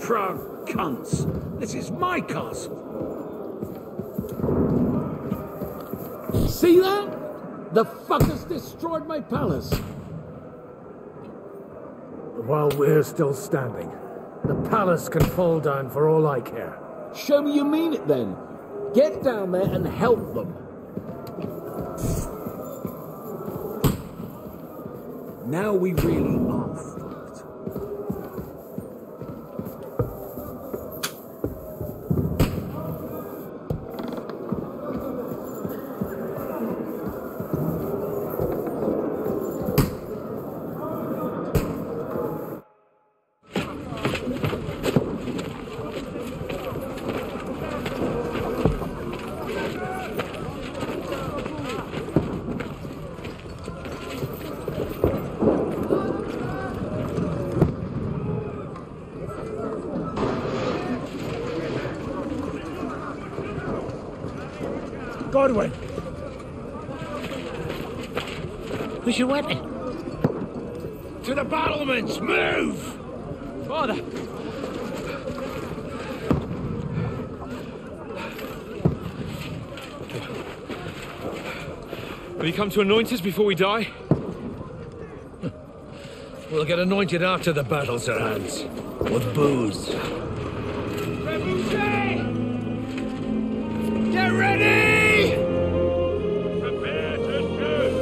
proud cunts. This is my castle. See that? The fuckers destroyed my palace. While we're still standing, the palace can fall down for all I care. Show me you mean it then. Get down there and help them. Now we really are fucked. Godwin! Where's your weapon? To the battlements! Move! Father! Have you come to anoint us before we die? We'll get anointed after the battle, Sir Hans. With booze. Get ready! Prepare to shoot!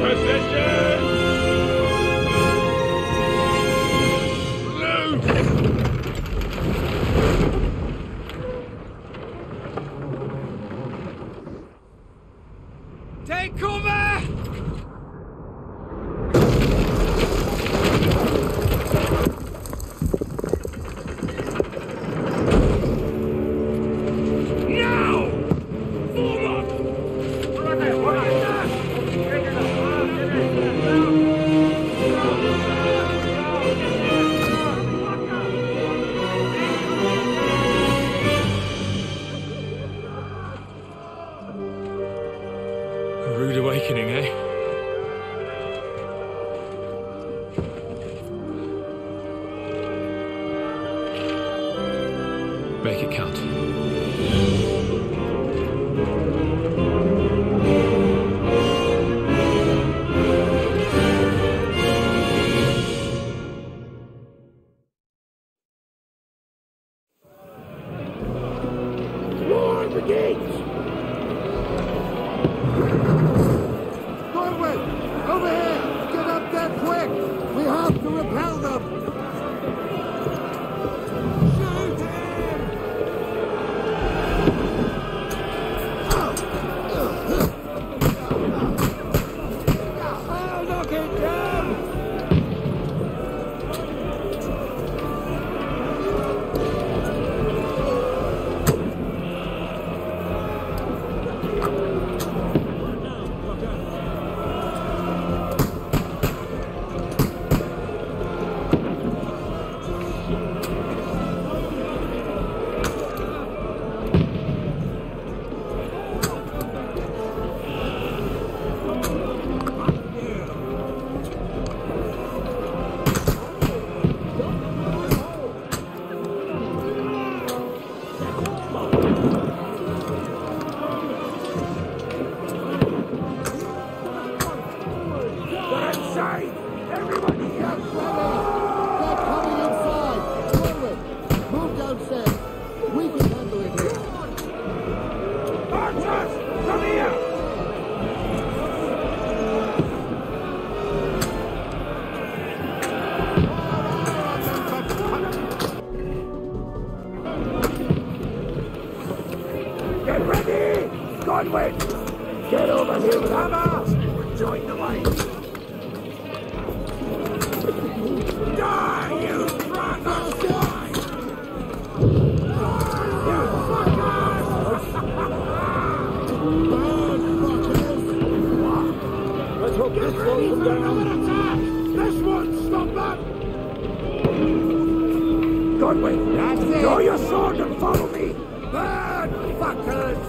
Position! Take cover! A rude awakening, eh? Make it count. War the gates! Godwin! Over here! Get up there quick! We have to repel them! Shoot him! I'll knock it down! Get ready! Godwin! Get over here, Hammer! Join the way! Die, you brother! Die! You fuckers! Let's hope this slows them down. Attack! This won't stop them! Godwin! That's it! Draw your sword and follow me! Burn, fuckers!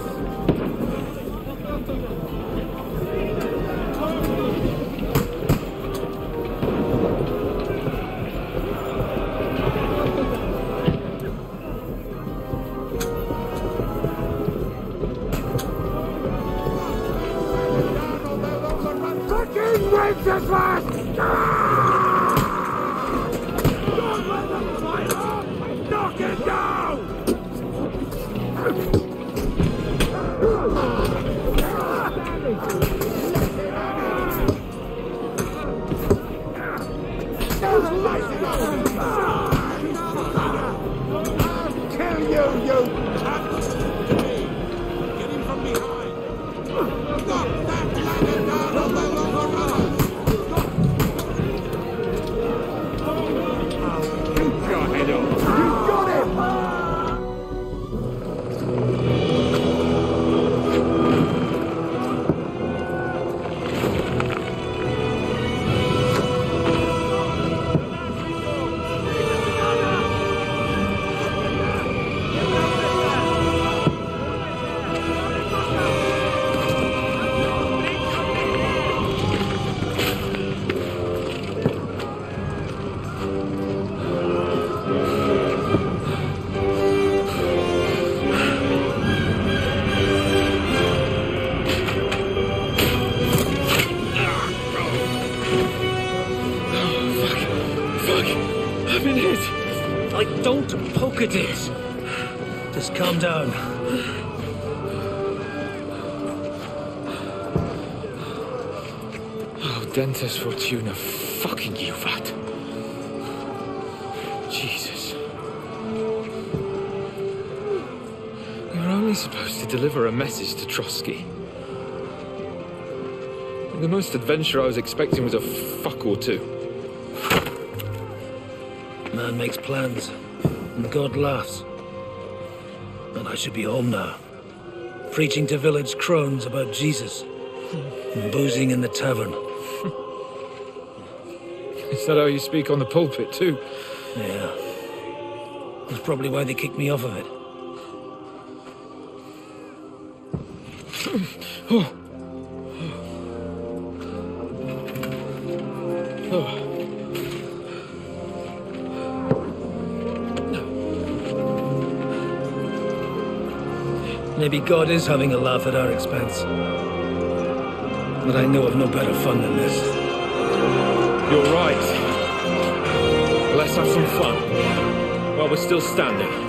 Kill you, you! Get him from behind! Stop that lagging down on the lower road! Keep your head up! You got him! Don't poke at it. Just calm down. Oh, Dentes Fortuna, fucking you, vat. Jesus. We were only supposed to deliver a message to Trotsky. The most adventure I was expecting was a fuck or two. Man makes plans, and God laughs. And I should be home now, preaching to village crones about Jesus, and boozing in the tavern. Is that how you speak on the pulpit, too? Yeah. That's probably why they kicked me off of it. Oh. Oh. Maybe God is having a laugh at our expense. But I know of no better fun than this. You're right. Let's have some fun while we're still standing.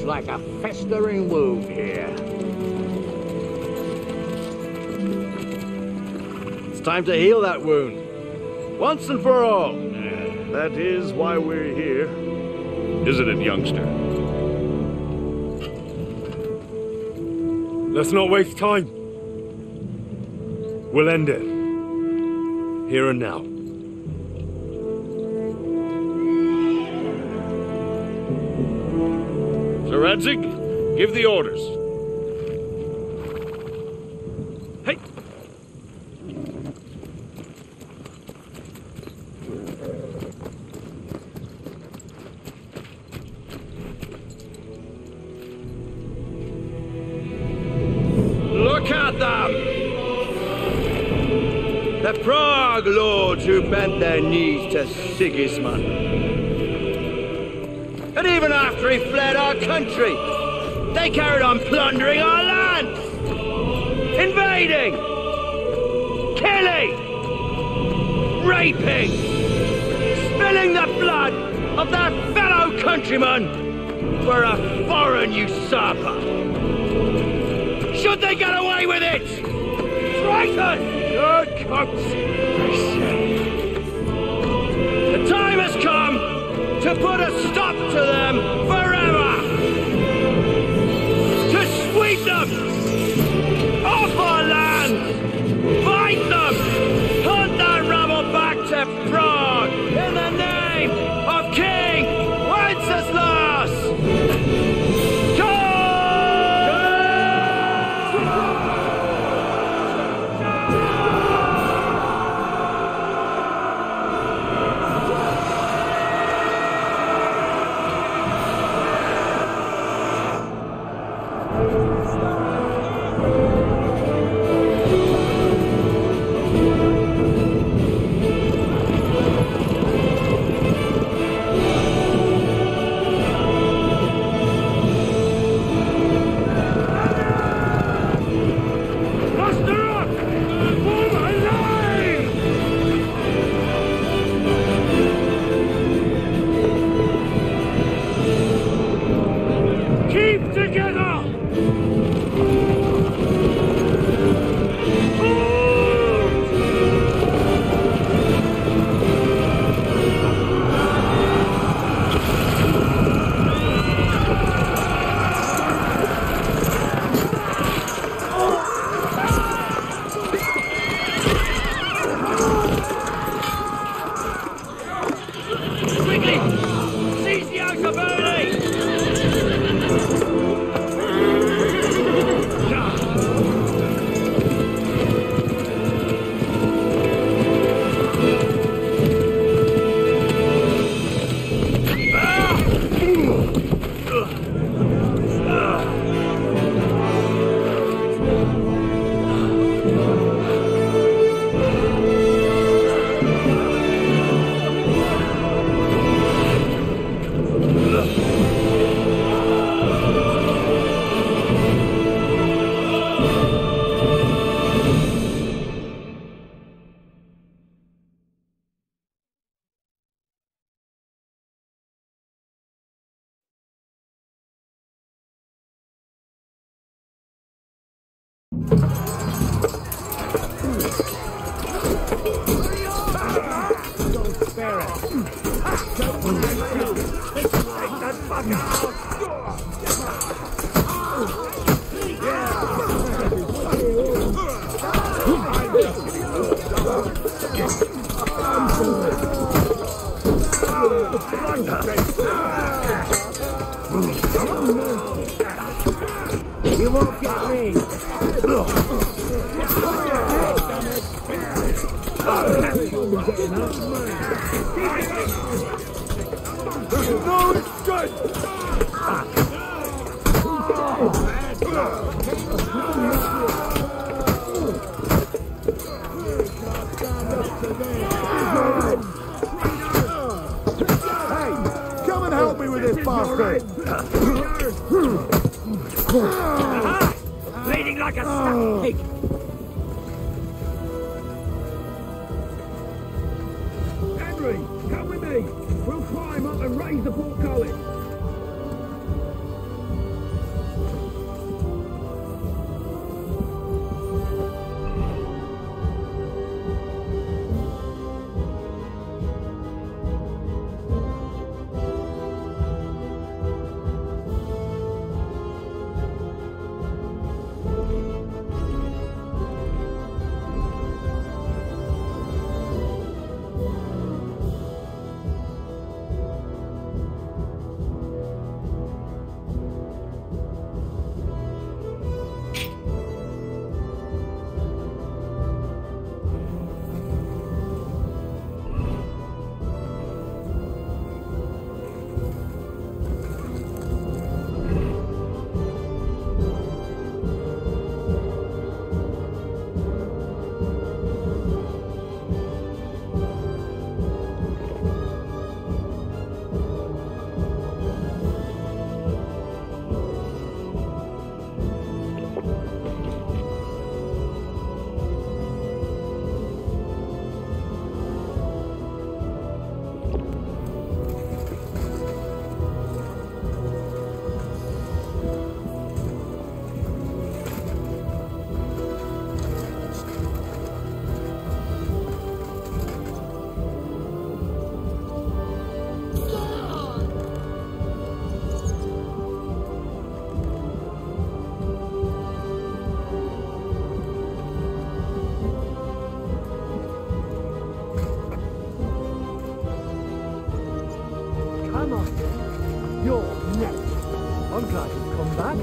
like a festering wound here. It's time to heal that wound. Once and for all. That is why we're here. Isn't it, youngster? Let's not waste time. We'll end it. Here and now. Sir Radzig, give the orders. Hey! Look at them! The Prague lords who bent their knees to Sigismund. And even after he fled our country, they carried on plundering our lands, invading, killing, raping, spilling the blood of their fellow countrymen for a foreign usurper. Should they get away with it? Traitors! Good coats! The time has come to put a stop to them forever! To sweep them off our land! Fight them! Hunt that rabble back to Prague in the name of King Wenceslas! You won't get me. No escape! Hey, come and help me with this bastard. Bleeding like a stuck pig. Henry, come with me. We'll climb up and raise the portcullis. like he's come back.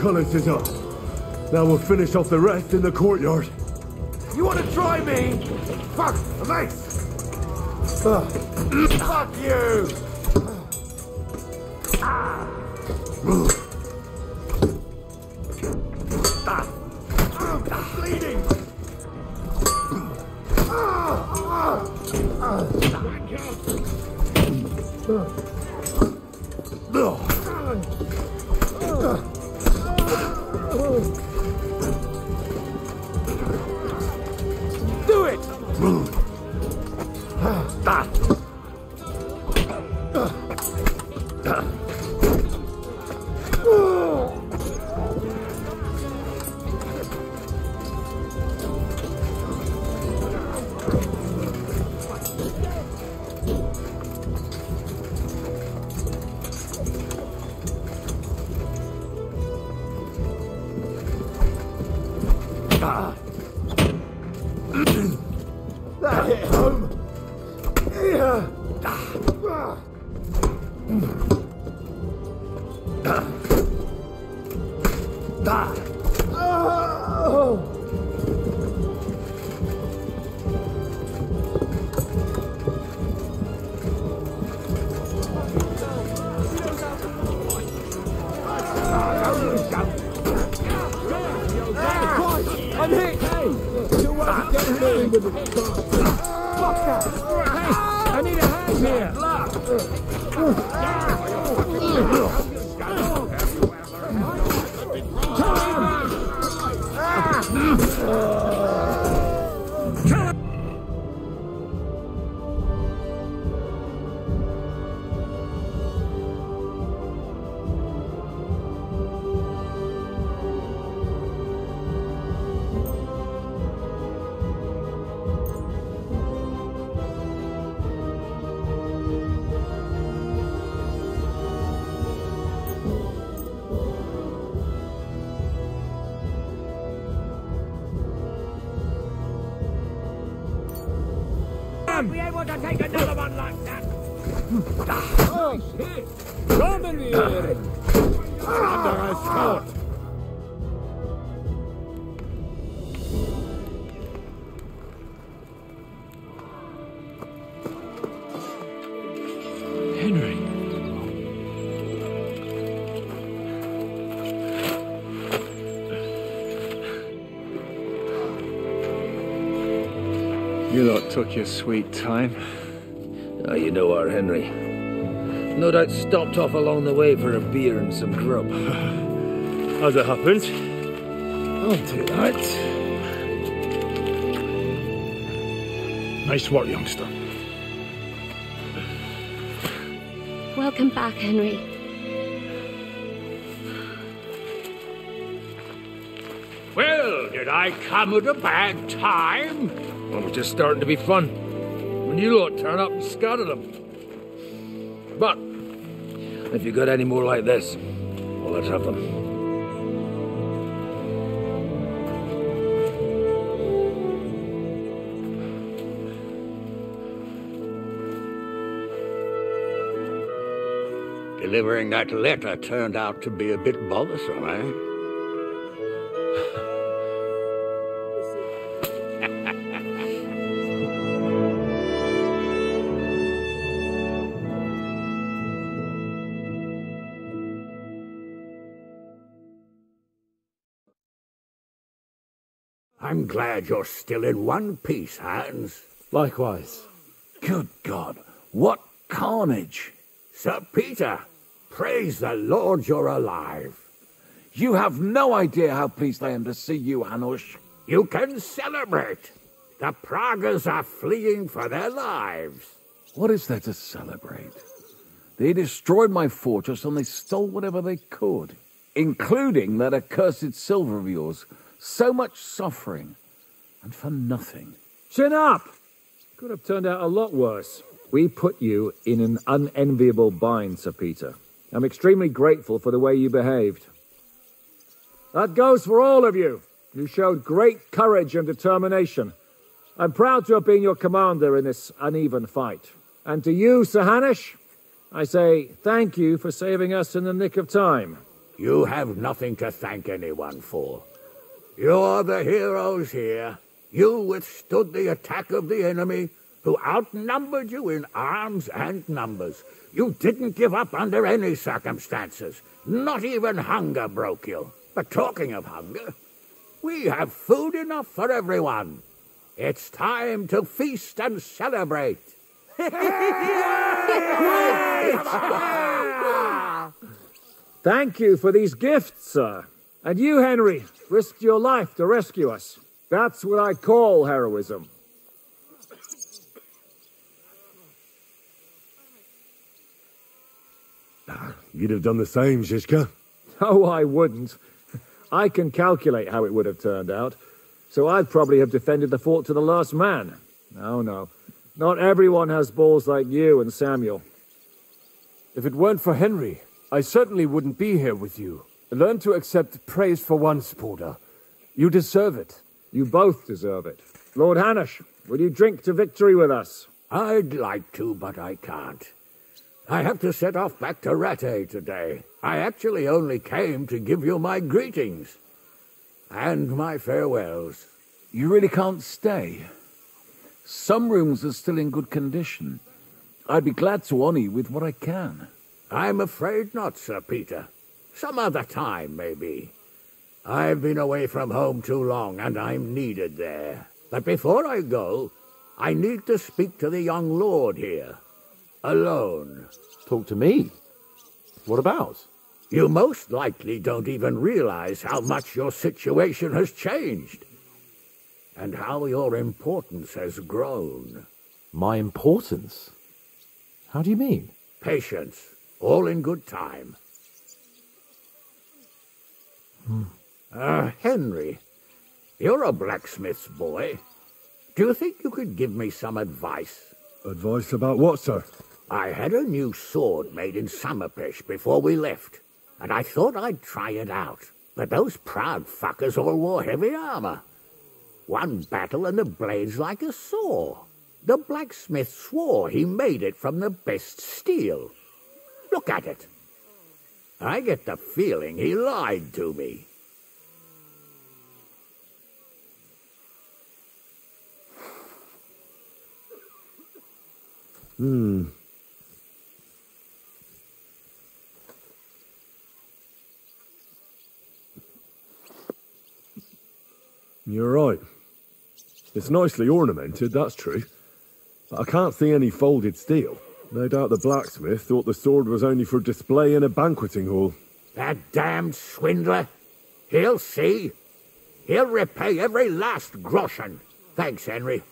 Cullis is up. Now we'll finish off the rest in the courtyard. You want to try me? Fuck, a mace! Fuck you! Bleeding! Do it! That hit home. with the fuck that! Hey, I need a hand here! Be able to take another one like that. Oh, shit! Dominating! Under assault! Henry. You lot took your sweet time. You know our Henry. No doubt stopped off along the way for a beer and some grub. As it happens. I'll do that. Nice work, youngster. Welcome back, Henry. Well, did I come at a bad time? Well, it was just starting to be fun. When you lot turn up and scatter them. But, if you got any more like this, well, let's have them. Delivering that letter turned out to be a bit bothersome, eh? I'm glad you're still in one piece, Hans. Likewise. Good God, what carnage! Sir Peter, praise the Lord you're alive. You have no idea how pleased I am to see you, Hanush. You can celebrate. The Pragas are fleeing for their lives. What is there to celebrate? They destroyed my fortress and they stole whatever they could, including that accursed silver of yours. So much suffering, and for nothing. Chin up! Could have turned out a lot worse. We put you in an unenviable bind, Sir Peter. I'm extremely grateful for the way you behaved. That goes for all of you. You showed great courage and determination. I'm proud to have been your commander in this uneven fight. And to you, Sir Hanush, I say thank you for saving us in the nick of time. You have nothing to thank anyone for. You're the heroes here. You withstood the attack of the enemy, who outnumbered you in arms and numbers. You didn't give up under any circumstances. Not even hunger broke you. But talking of hunger, we have food enough for everyone. It's time to feast and celebrate. Thank you for these gifts, sir. And you, Henry, risked your life to rescue us. That's what I call heroism. You'd have done the same, Zizka. Oh, I wouldn't. I can calculate how it would have turned out. So I'd probably have defended the fort to the last man. Oh, no. Not everyone has balls like you and Samuel. If it weren't for Henry, I certainly wouldn't be here with you. Learn to accept praise for once, Porter. You deserve it. You both deserve it. Lord Hanush, will you drink to victory with us? I'd like to, but I can't. I have to set off back to Rattay today. I actually only came to give you my greetings. And my farewells. You really can't stay. Some rooms are still in good condition. I'd be glad to honor you with what I can. I'm afraid not, Sir Peter. Some other time, maybe. I've been away from home too long, and I'm needed there. But before I go, I need to speak to the young lord here. Alone. Talk to me? What about? You most likely don't even realize how much your situation has changed. And how your importance has grown. My importance? How do you mean? Patience. All in good time. Henry, you're a blacksmith's boy. Do you think you could give me some advice? Advice about what, sir? I had a new sword made in Summerpish before we left, and I thought I'd try it out. But those proud fuckers all wore heavy armor. One battle and the blade's like a saw. The blacksmith swore he made it from the best steel. Look at it. I get the feeling he lied to me. You're right. It's nicely ornamented, that's true. But I can't see any folded steel. No doubt the blacksmith thought the sword was only for display in a banqueting hall. That damned swindler. He'll see. He'll repay every last groschen. Thanks, Henry.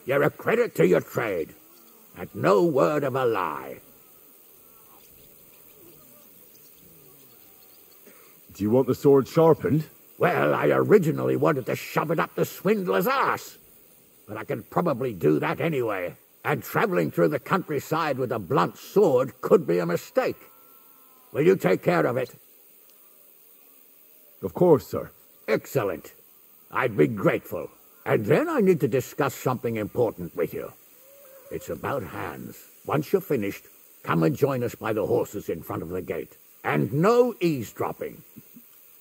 You're a credit to your trade. And no word of a lie. Do you want the sword sharpened? Well, I originally wanted to shove it up the swindler's arse. But I can probably do that anyway. And traveling through the countryside with a blunt sword could be a mistake. Will you take care of it? Of course, sir. Excellent. I'd be grateful. And then I need to discuss something important with you. It's about Hans. Once you're finished, come and join us by the horses in front of the gate. And no eavesdropping.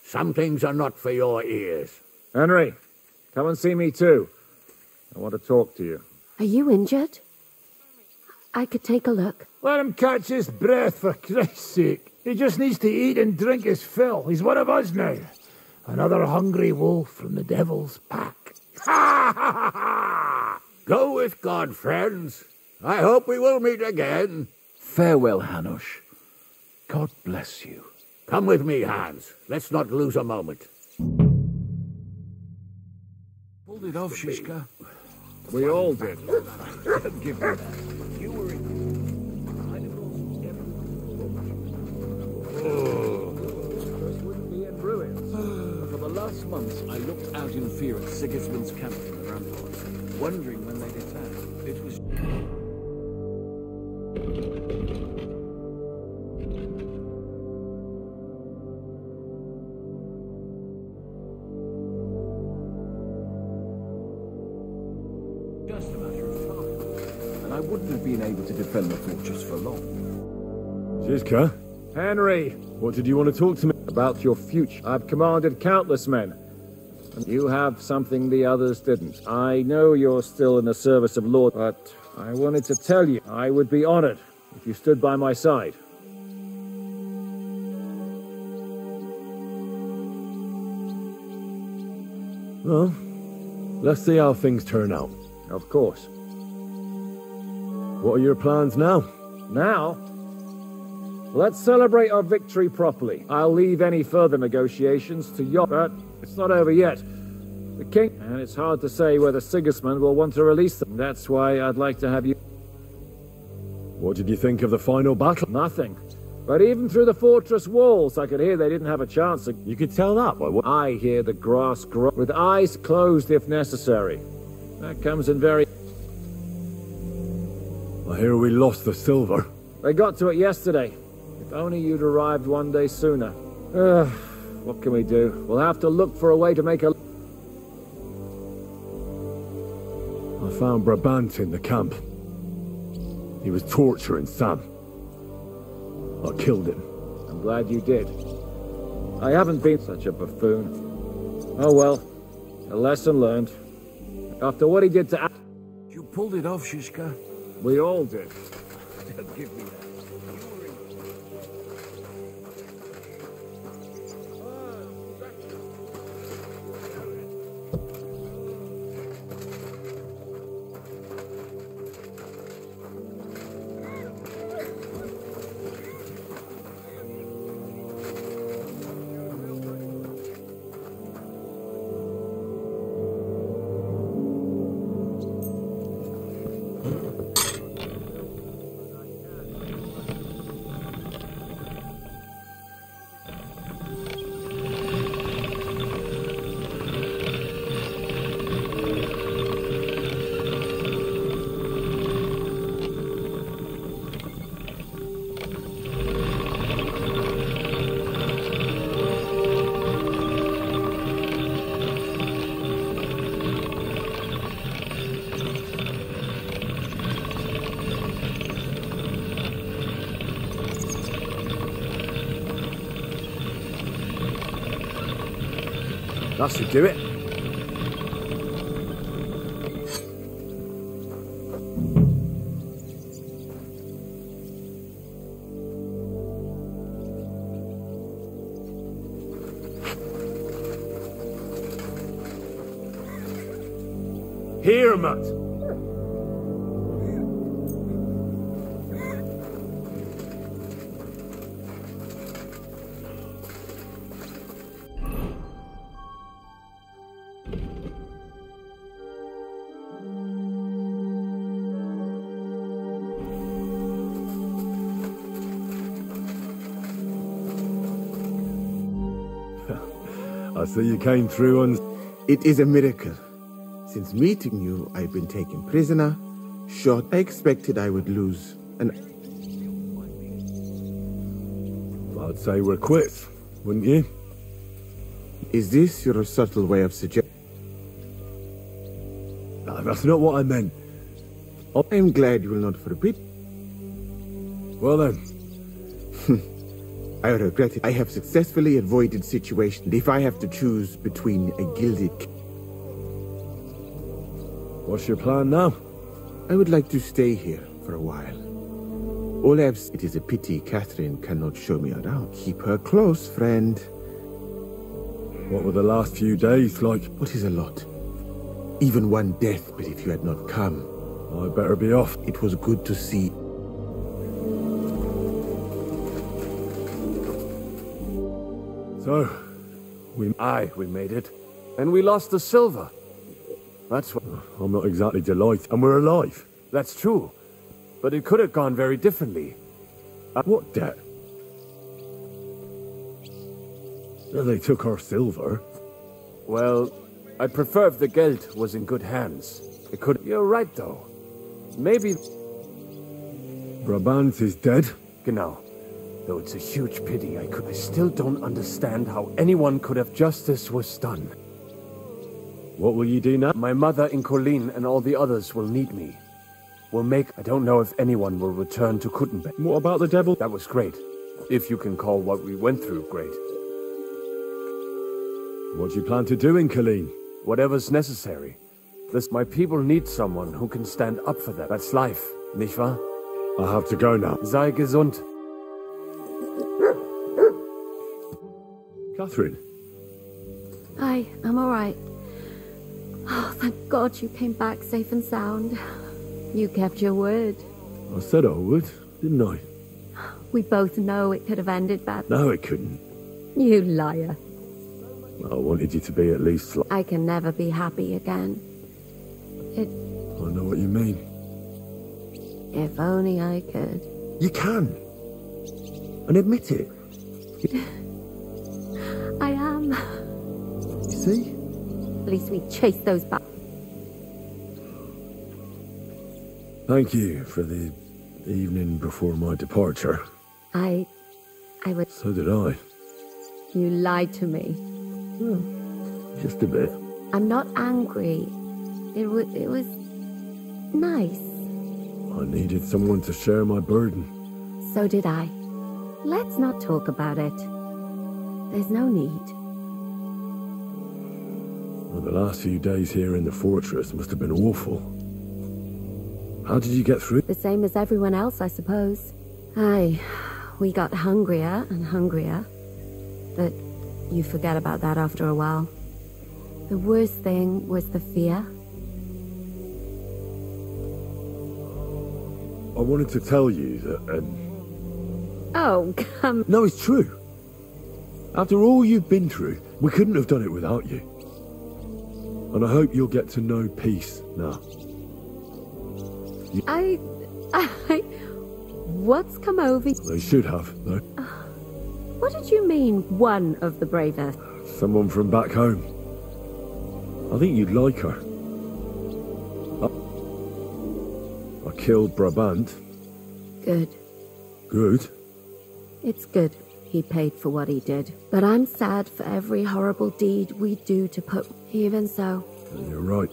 Some things are not for your ears. Henry, come and see me too. I want to talk to you. Are you injured? I could take a look. Let him catch his breath, for Christ's sake. He just needs to eat and drink his fill. He's one of us now. Another hungry wolf from the devil's pack. Ha ha ha! Go with God, friends. I hope we will meet again. Farewell, Hanush. God bless you. Come with me, Hans. Let's not lose a moment. Pulled it off, Shishka. We all did. Give me that. You were in... wouldn't be in ruins. For the last months, I looked out in fear at Sigismund's camp from the ramparts, wondering when they'd attack. It was... just a matter of time. And I wouldn't have been able to defend the fortress for long. Shishka? Henry! What did you want to talk to me About your future. I've commanded countless men. And you have something the others didn't. I know you're still in the service of Lord, but I wanted to tell you I would be honored if you stood by my side. Well, let's see how things turn out. Of course. What are your plans now? Now? Let's celebrate our victory properly. I'll leave any further negotiations to you, but it's not over yet. The king, and it's hard to say whether Sigismund will want to release them. That's why I'd like to have you... What did you think of the final battle? Nothing. But even through the fortress walls, I could hear they didn't have a chance. You could tell that by what... I hear the grass grow, with eyes closed if necessary. That comes in very... I hear we lost the silver. They got to it yesterday. If only you'd arrived one day sooner. What can we do? We'll have to look for a way to make a... I found Brabant in the camp. He was torturing Sam. I killed him. I'm glad you did. I haven't been such a buffoon. Oh well, a lesson learned. After what he did to... You pulled it off, Shishka. We all did. Don't give me that. That should do it. Here, Matt. I see you came through and... It is a miracle. Since meeting you, I've been taken prisoner. Shot. I expected I would lose. And I'd say we're quits, wouldn't you? Is this your subtle way of suggesting? No, that's not what I meant. I'm glad you will not forbid. Well then. I regret it. I have successfully avoided situations. If I have to choose between a gilded... What's your plan now? I would like to stay here for a while. All I have... It is a pity Catherine cannot show me around. Keep her close, friend. What were the last few days like? What is a lot? Even one death, but if you had not come... I better be off. It was good to see... So, we made it. And we lost the silver. That's what... I'm not exactly delighted. And we're alive. That's true. But it could have gone very differently. What debt? Well, they took our silver. Well, I prefer if the geld was in good hands. It could... You're right, though. Maybe... Brabant is dead? Genau. Though it's a huge pity, I still don't understand how anyone could have justice was done. What will you do now? My mother in Colleen and all the others will need me. I don't know if anyone will return to Kuttenbeck. What about the devil? That was great. If you can call what we went through great. What do you plan to do in Colleen? Whatever's necessary. My people need someone who can stand up for them. That's life, nicht wahr? I have to go now. Sei gesund. Catherine. Hi, I'm all right. Oh, thank God you came back safe and sound. You kept your word. I said I would, didn't I? We both know it could have ended badly. No, it couldn't. You liar. I wanted you to be at least... I can never be happy again. I know what you mean. If only I could. You can. And admit it. I am. You see? At least we chased those back. Thank you for the evening before my departure. I would... So did I. You lied to me. Well, just a bit. I'm not angry. It was nice. I needed someone to share my burden. So did I. Let's not talk about it. There's no need. Well, the last few days here in the fortress must have been awful. How did you get through? The same as everyone else, I suppose. We got hungrier and hungrier. But you forget about that after a while. The worst thing was the fear. I wanted to tell you that, Oh, come... No, it's true. After all you've been through, we couldn't have done it without you. And I hope you'll get to know peace now. What's come over? They should have, though. What did you mean, one of the bravest? Someone from back home. I think you'd like her. I killed Brabant. Good. Good? It's good. He paid for what he did. But I'm sad for every horrible deed we do to put... Even so. You're right.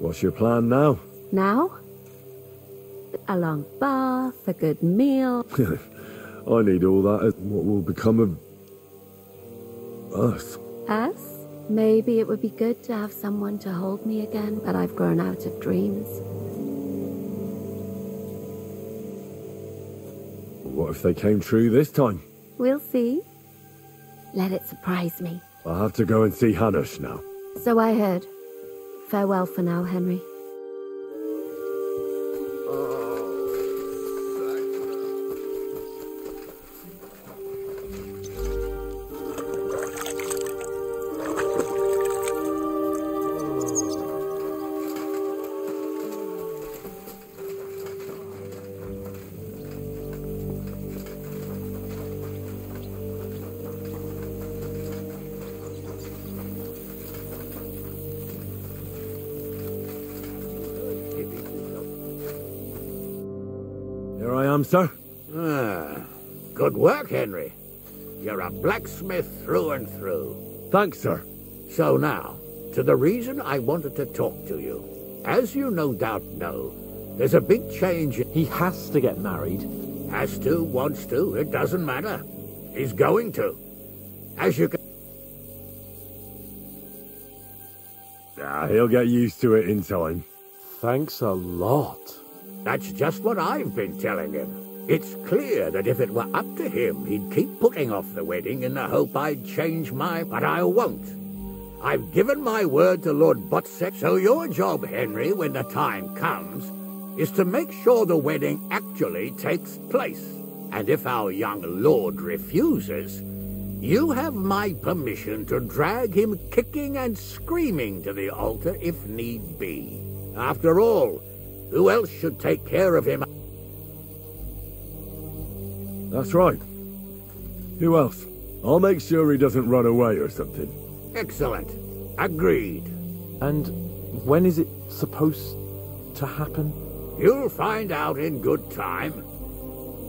What's your plan now? Now? A long bath, a good meal. I need all that. What will become of... us? Us? Maybe it would be good to have someone to hold me again, but I've grown out of dreams. What if they came true this time? We'll see. Let it surprise me. I'll have to go and see Hanush now. So I heard. Farewell for now, Henry. Here I am, sir. Good work, Henry. You're a blacksmith through and through. Thanks, sir. So now, to the reason I wanted to talk to you. As you no doubt know, there's a big change. He has to get married. Has to, wants to, it doesn't matter. He's going to. As you can... He'll get used to it in time. Thanks a lot. That's just what I've been telling him. It's clear that if it were up to him, he'd keep putting off the wedding in the hope I'd change my... But I won't. I've given my word to Lord Botsek, so your job, Henry, when the time comes, is to make sure the wedding actually takes place. And if our young lord refuses, you have my permission to drag him kicking and screaming to the altar if need be. After all, who else should take care of him? That's right. Who else? I'll make sure he doesn't run away or something. Excellent. Agreed. And when is it supposed to happen? You'll find out in good time.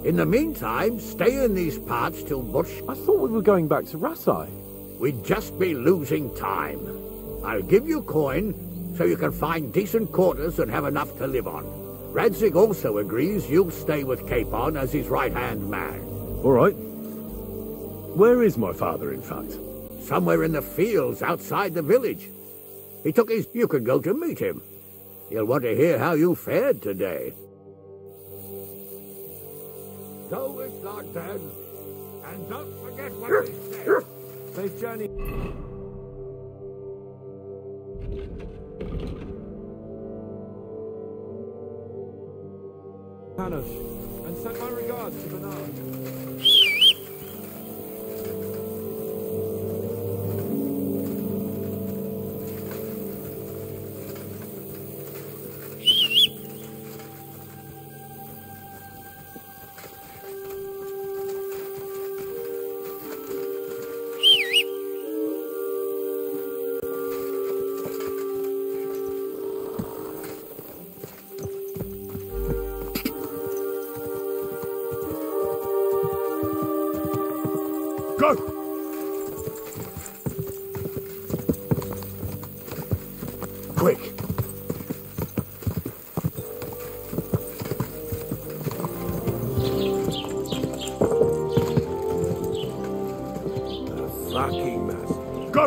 In the meantime, stay in these parts till Bush... I thought we were going back to Rasai. We'd just be losing time. I'll give you coin, so you can find decent quarters and have enough to live on. Radzig also agrees you'll stay with Capon as his right-hand man. All right. Where is my father, in fact? Somewhere in the fields outside the village. He took his... You could go to meet him. He'll want to hear how you fared today. Go with God, then. And don't forget what he said. Safe journey. Hanush, and send my regards to Bernard. Quick! The fucking mess. Go!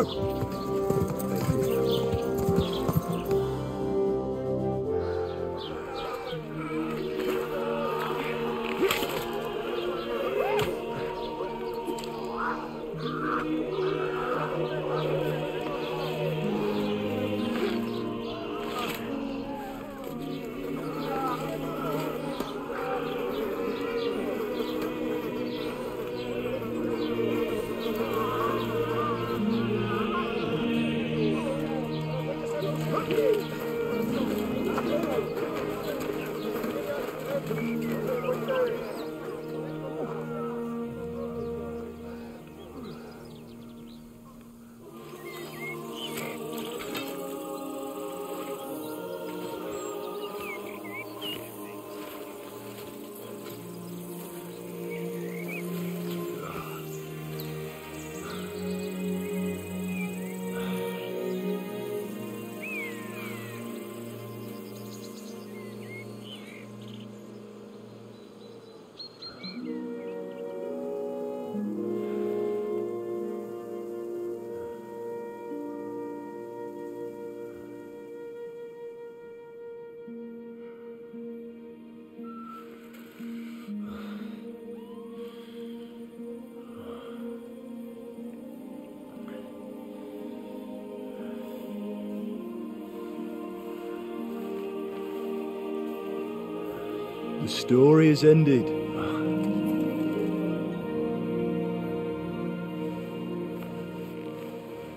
The story is ended.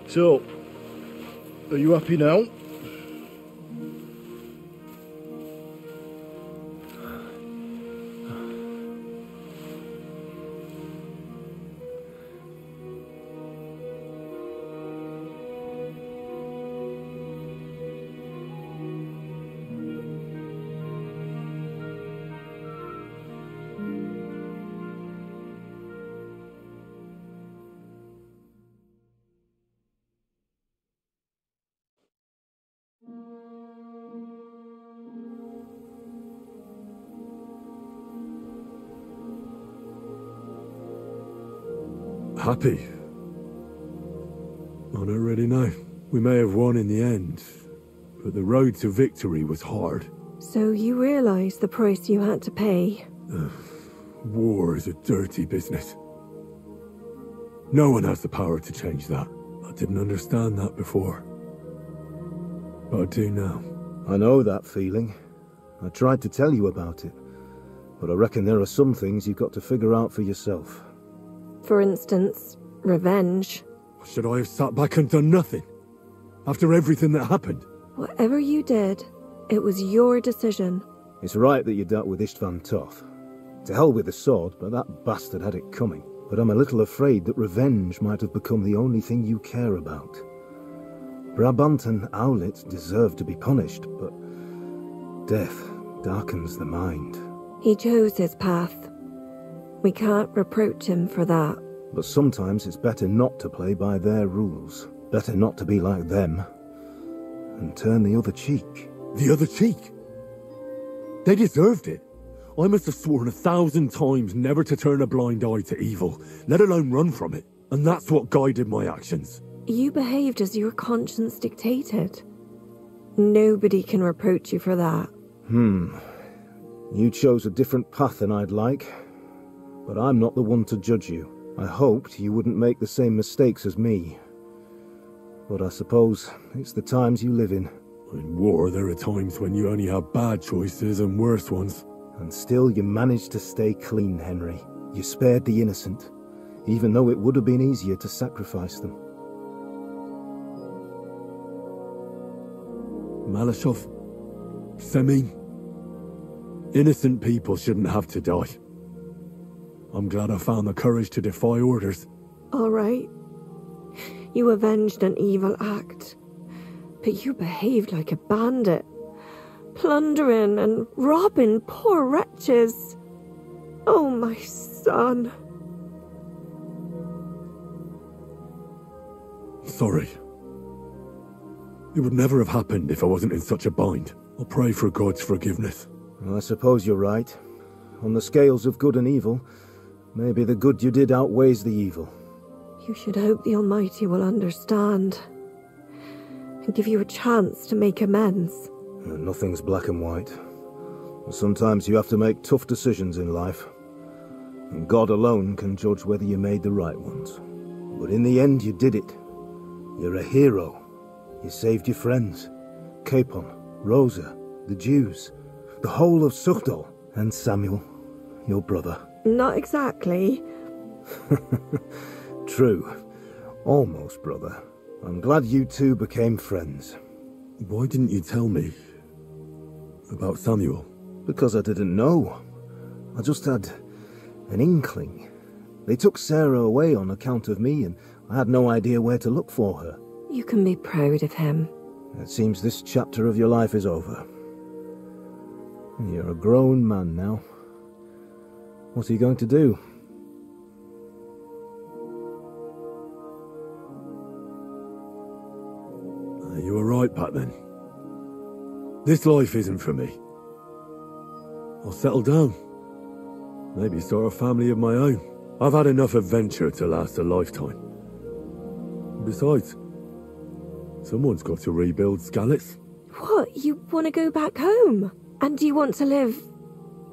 So, are you happy now? Happy? I don't really know. We may have won in the end, but the road to victory was hard. So you realize the price you had to pay? War is a dirty business. No one has the power to change that. I didn't understand that before. But I do now. I know that feeling. I tried to tell you about it, but I reckon there are some things you've got to figure out for yourself. For instance, revenge. Should I have sat back and done nothing? After everything that happened? Whatever you did, it was your decision. It's right that you dealt with Istvan tough. To hell with the sword, but that bastard had it coming. But I'm a little afraid that revenge might have become the only thing you care about. Brabant and Owlet deserve to be punished, but death darkens the mind. He chose his path. We can't reproach him for that. But sometimes it's better not to play by their rules. Better not to be like them. And turn the other cheek. The other cheek? They deserved it. I must have sworn 1,000 times never to turn a blind eye to evil, let alone run from it. And that's what guided my actions. You behaved as your conscience dictated. Nobody can reproach you for that. You chose a different path than I'd like. But I'm not the one to judge you. I hoped you wouldn't make the same mistakes as me. But I suppose it's the times you live in. In war, there are times when you only have bad choices and worse ones. And still you managed to stay clean, Henry. You spared the innocent, even though it would have been easier to sacrifice them. Malashov, Semin. Innocent people shouldn't have to die. I'm glad I found the courage to defy orders. All right. You avenged an evil act. But you behaved like a bandit. Plundering and robbing poor wretches. Oh, my son. Sorry. It would never have happened if I wasn't in such a bind. I'll pray for God's forgiveness. Well, I suppose you're right. On the scales of good and evil, maybe the good you did outweighs the evil. You should hope the Almighty will understand. And give you a chance to make amends. Nothing's black and white. Sometimes you have to make tough decisions in life. And God alone can judge whether you made the right ones. But in the end, you did it. You're a hero. You saved your friends. Capon, Rosa, the Jews, the whole of Sugdol, and Samuel, your brother. Not exactly. True. Almost, brother. I'm glad you two became friends. Why didn't you tell me about Samuel? Because I didn't know. I just had an inkling. They took Sarah away on account of me, and I had no idea where to look for her. You can be proud of him. It seems this chapter of your life is over. You're a grown man now. What are you going to do? You were right back then. This life isn't for me. I'll settle down. Maybe start a family of my own. I've had enough adventure to last a lifetime. Besides, someone's got to rebuild Skalitz. What? You want to go back home? And do you want to live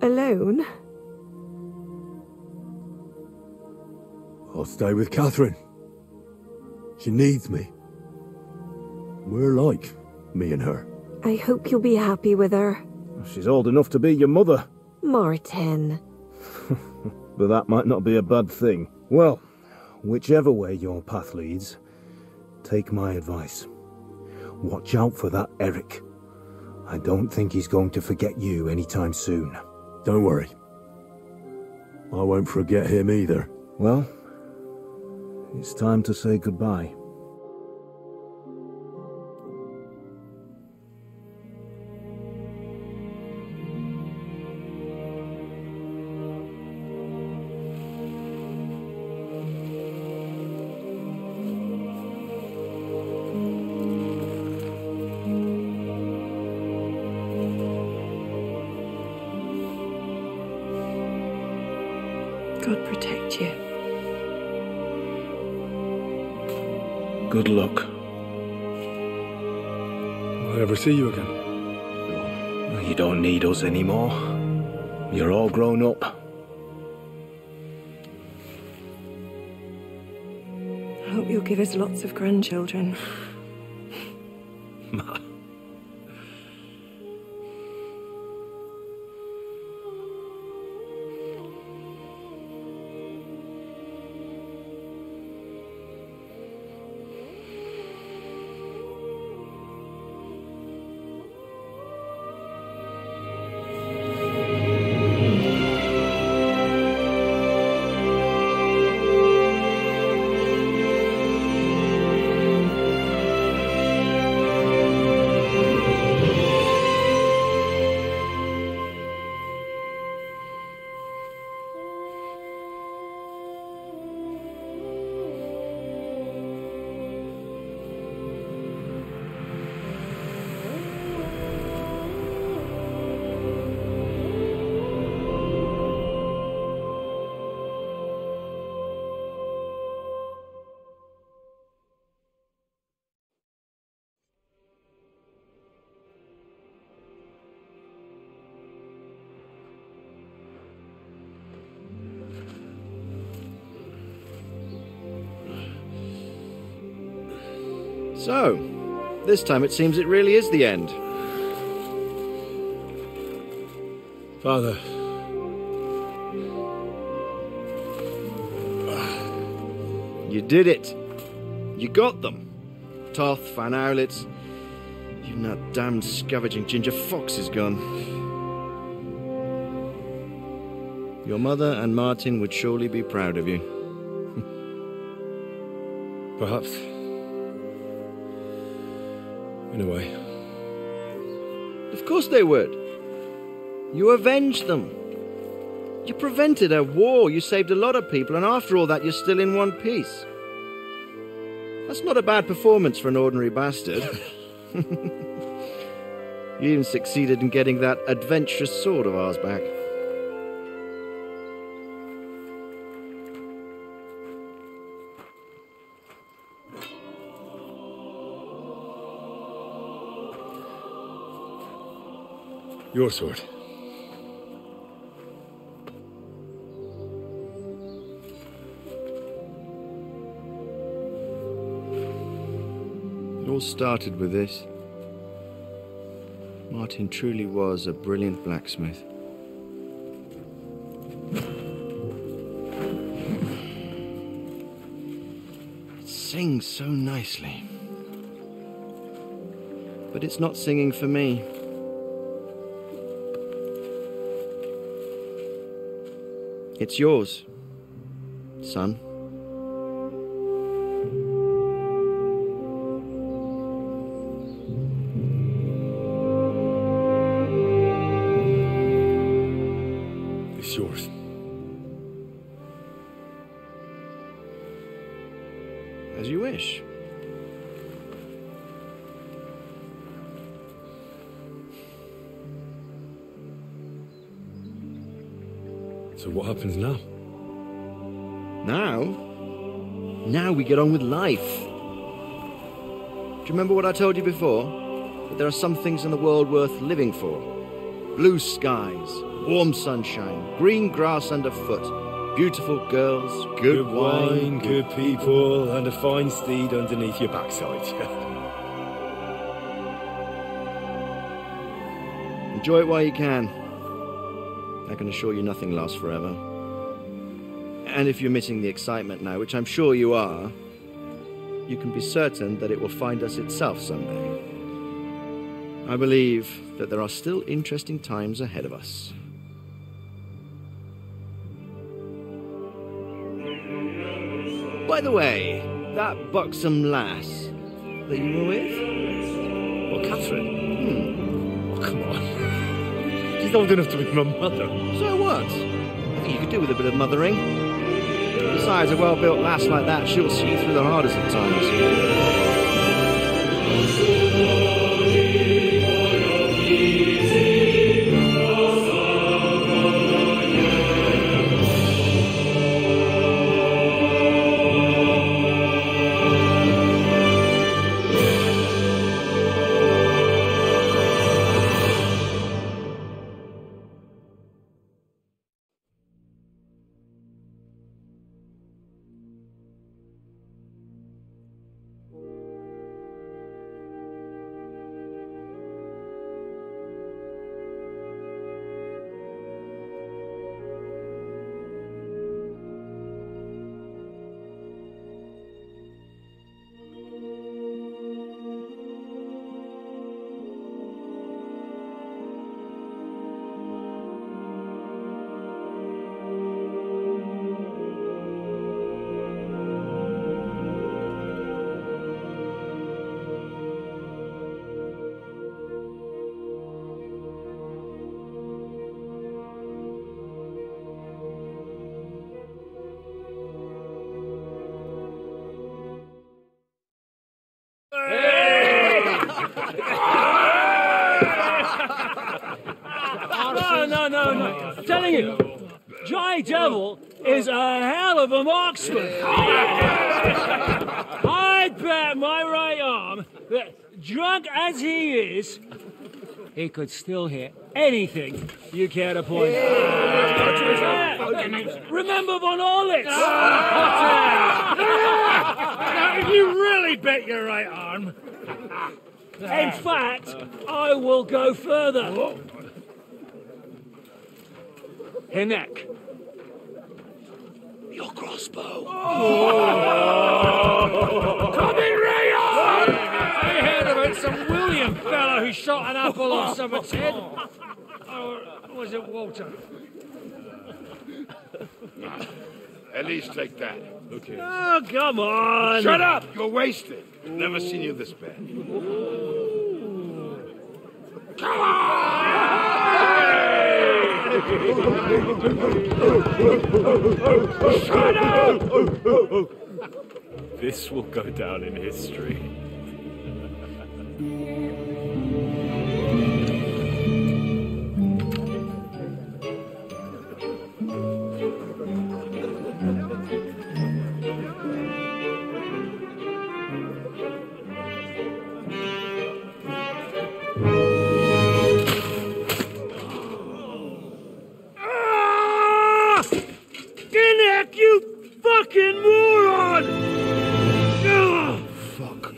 alone? I'll stay with Catherine. She needs me. We're alike, me and her. I hope you'll be happy with her. She's old enough to be your mother. Martin. But that might not be a bad thing. Well, whichever way your path leads, take my advice. Watch out for that Eric. I don't think he's going to forget you anytime soon. Don't worry. I won't forget him either. Well, it's time to say goodbye. God protect you. Good luck. Will I ever see you again? You don't need us anymore. You're all grown up. I hope you'll give us lots of grandchildren. So, this time it seems it really is the end. Father. You did it. You got them. Toth, Van Owlitz. Even that damned scavenging ginger fox is gone. Your mother and Martin would surely be proud of you. Perhaps. In a way. Of course they would. You avenged them. You prevented a war, you saved a lot of people, and after all that you're still in one piece. That's not a bad performance for an ordinary bastard. You even succeeded in getting that adventurous sword of ours back. Your sword. It all started with this. Martin truly was a brilliant blacksmith. It sings so nicely. But it's not singing for me. It's yours, son. It's yours. As you wish. So what happens now? Now we get on with life. Do you remember what I told you before? That there are some things in the world worth living for. Blue skies, warm sunshine, green grass underfoot, beautiful girls, good wine, good people, and a fine steed underneath your backside. Enjoy it while you can. I can assure you nothing lasts forever. And if you're missing the excitement now, which I'm sure you are, you can be certain that it will find us itself someday. I believe that there are still interesting times ahead of us. By the way, that buxom lass that you were with? Well, Catherine? Oh, come on. She's old enough to be my mother. So what? I think you could do with a bit of mothering. Besides, a well-built lass like that, she'll see you through the hardest of times. No. I'm telling you, Jai Devil is a hell of a marksman. I'd bet my right arm that, drunk as he is, he could still hit anything you care to point out. Remember Von Orlitz? Now, if you really bet your right arm. In fact, I will go further. Her neck. Your crossbow. Come in, Ray! I heard about some William fellow who shot an apple off someone's head. Or was it Walter? At least take that. Okay. Oh, come on. Shut up! You're wasted. Never seen you this bad. Come on! Shut up! This will go down in history. Ginnick, you fucking moron! Oh, fuck.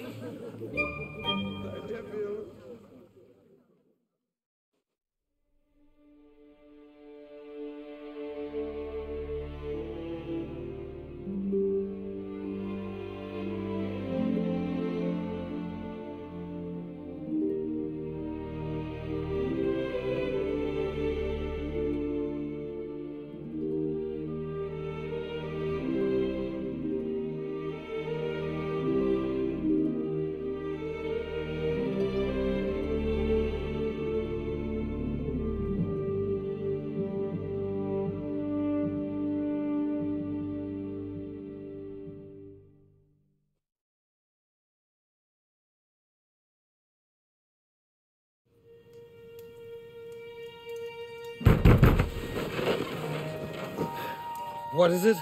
What is it?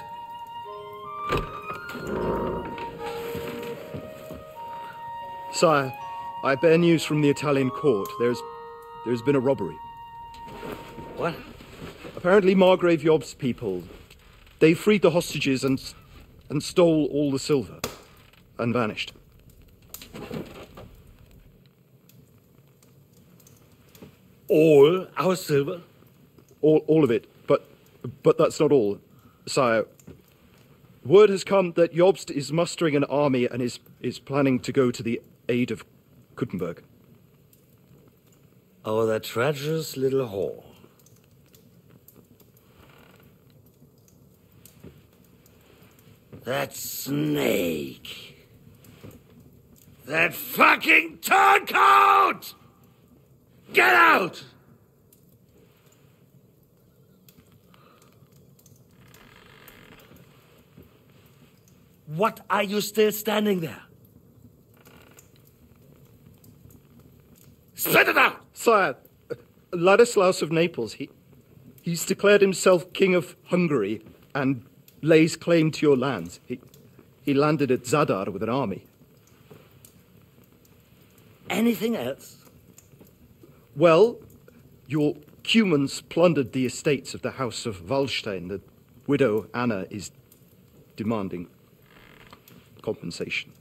Sire, I bear news from the Italian court. There's been a robbery. What? Apparently Margrave Yob's people, they freed the hostages and stole all the silver and vanished. All our silver? all of it, but that's not all, sire. Word has come that Jobst is mustering an army and is planning to go to the aid of Kuttenberg. Oh, that treacherous little whore. That snake. That fucking turncoat! Get out! What are you still standing there? Spit it out! Sire, Ladislaus of Naples, he's declared himself King of Hungary and lays claim to your lands. He landed at Zadar with an army. Anything else? Well, your Cumans plundered the estates of the House of Wallstein. The widow Anna is demanding compensation.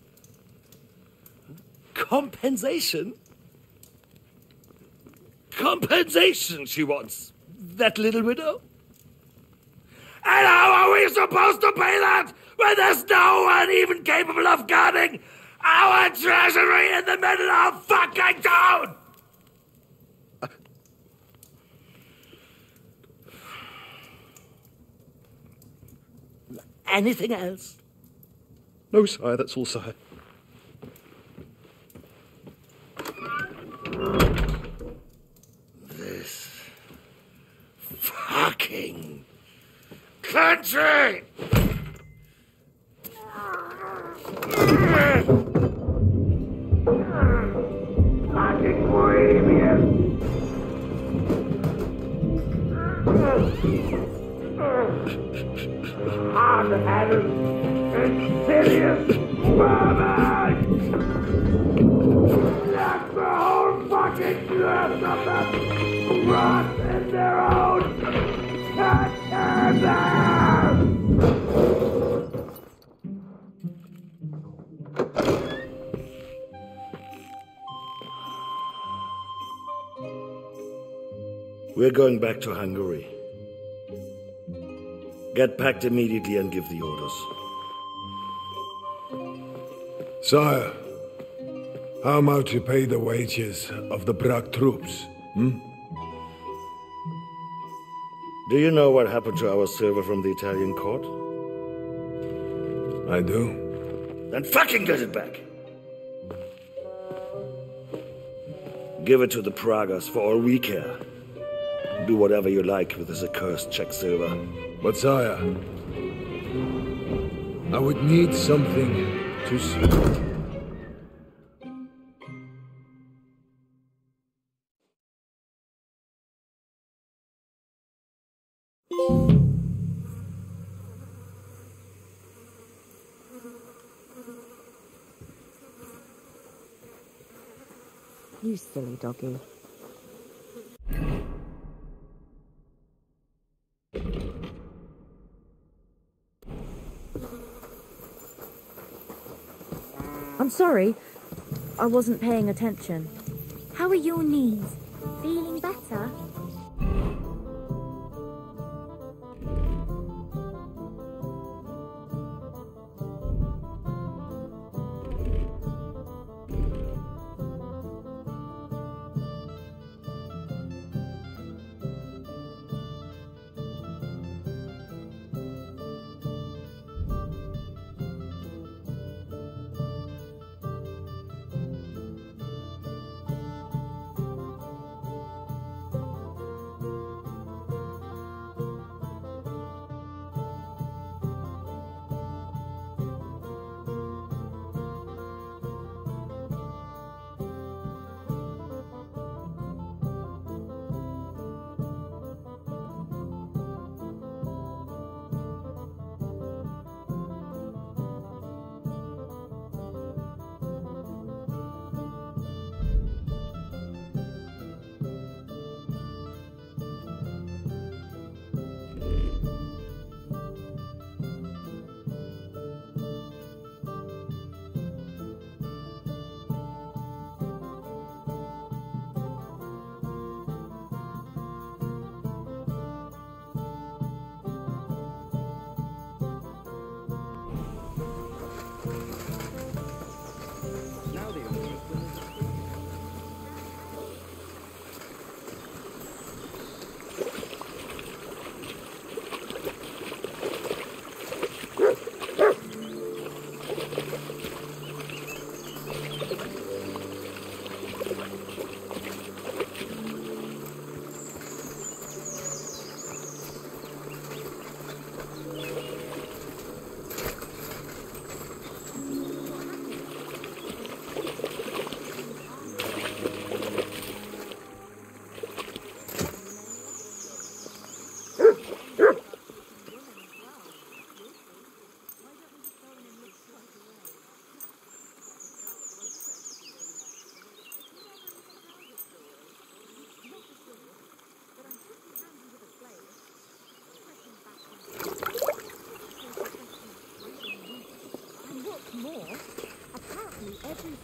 Compensation? Compensation she wants, that little widow? And how are we supposed to pay that when there's no one even capable of guarding our treasury in the middle of fucking town? Anything else? No, sire, that's all, sire. This fucking country! Fucking Bohemian! Hard-headed, insidious vermin! Let the whole fucking class of them rot in their own goddamn. We're going back to Hungary. Get packed immediately and give the orders. Sire, how am I to pay the wages of the Prague troops? Do you know what happened to our silver from the Italian court? I do. Then fucking get it back! Give it to the Pragas for all we care. Do whatever you like with this accursed Czech silver. But sire, I would need something to see. You silly doggy. I'm sorry. I wasn't paying attention. How are your knees? Feeling better?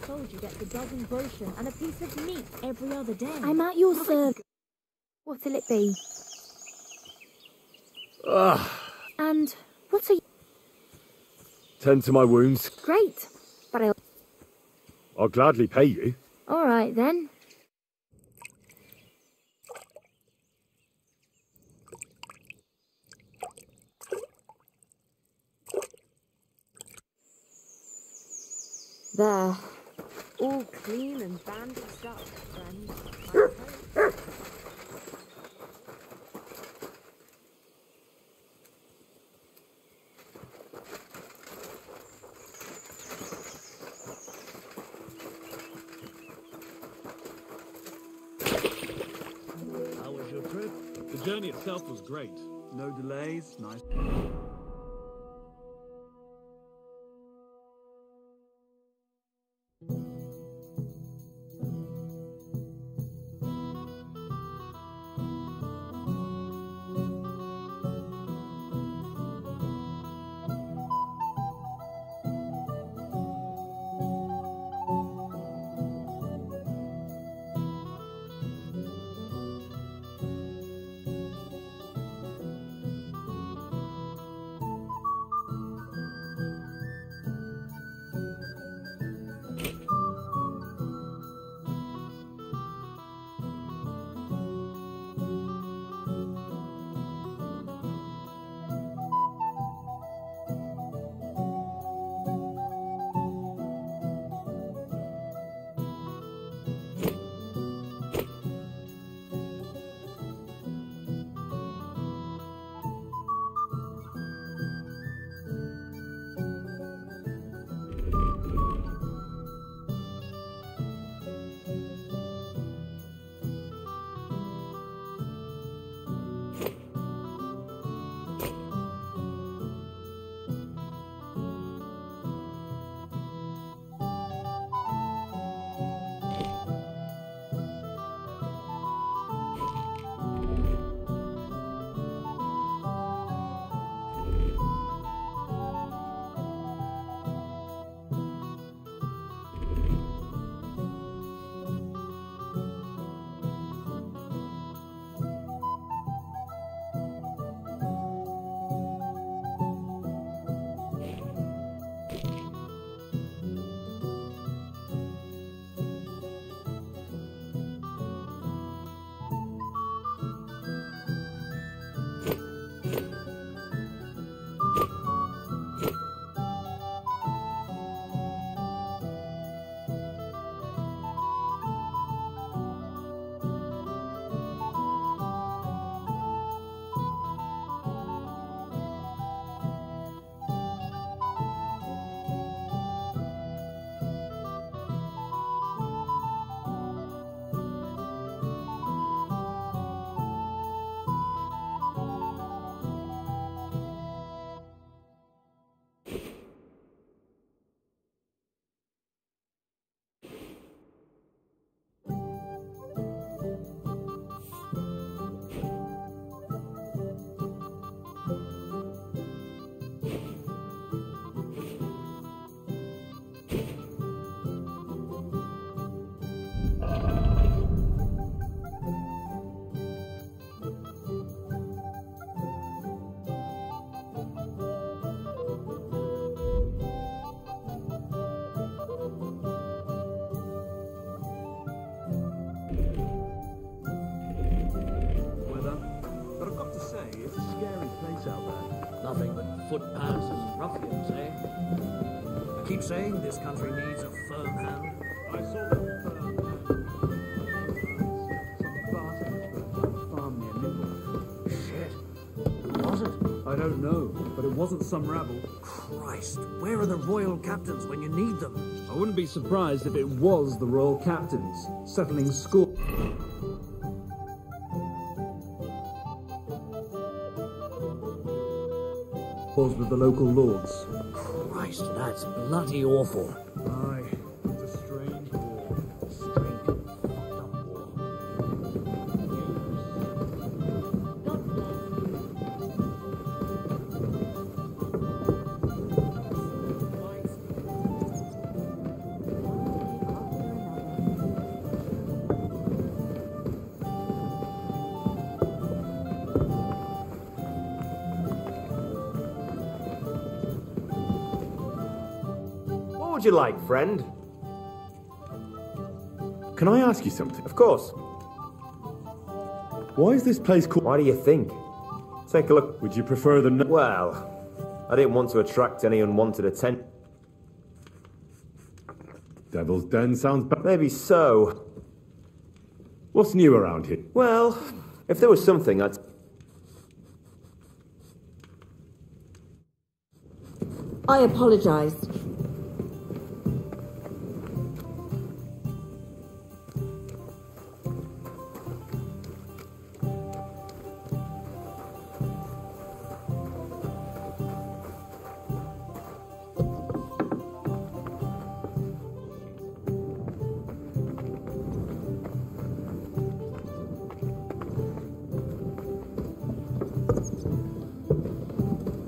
told you get a dozen brochure and a piece of meat every other day. I'm at your service. What'll it be? And what are you... Tend to my wounds. Great, but I'll gladly pay you. All right, then. There. All clean and bandaged up, friend. How was your trip? The journey itself was great. No delays, nice. Footpads and ruffians, eh? I keep saying this country needs a firm hand. I saw that farm near Nimble. Shit. Who was it? I don't know, but it wasn't some rabble. Christ, where are the royal captains when you need them? I wouldn't be surprised if it was the royal captains, settling score. With the local lords. Christ, that's bloody awful. Aye, it's a strange war. Strange, fucked up war. would you like, friend? Can I ask you something? Of course. Why is this place called... Why do you think? Take a look. Would you prefer the... Well, I didn't want to attract any unwanted attention. Devil's Den sounds bad. Maybe so. What's new around here? Well, if there was something, I'd... I apologize.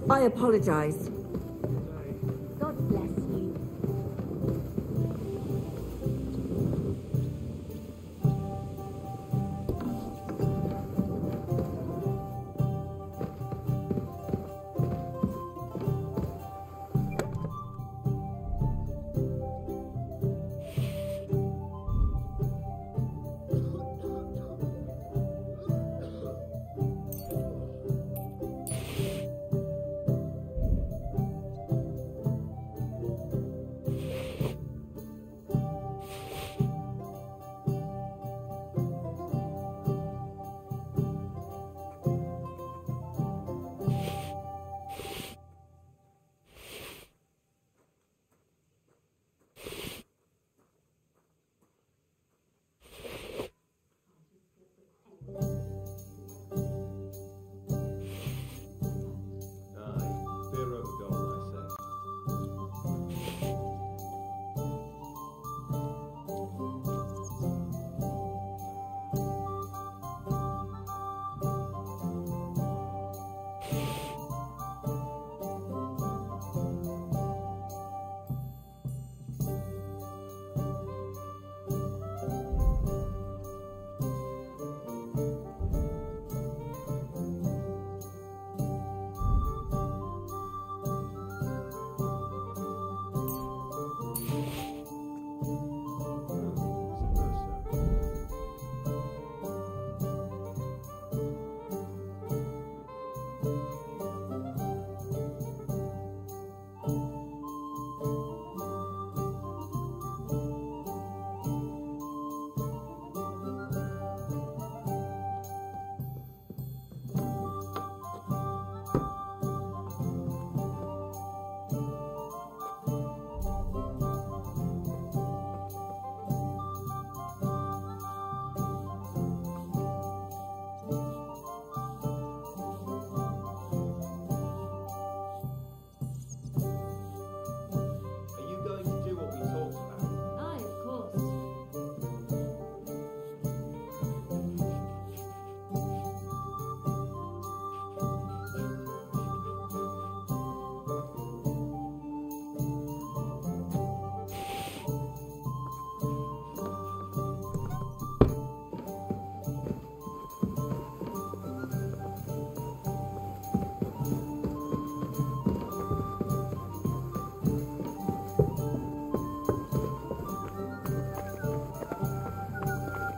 I apologize. God bless you.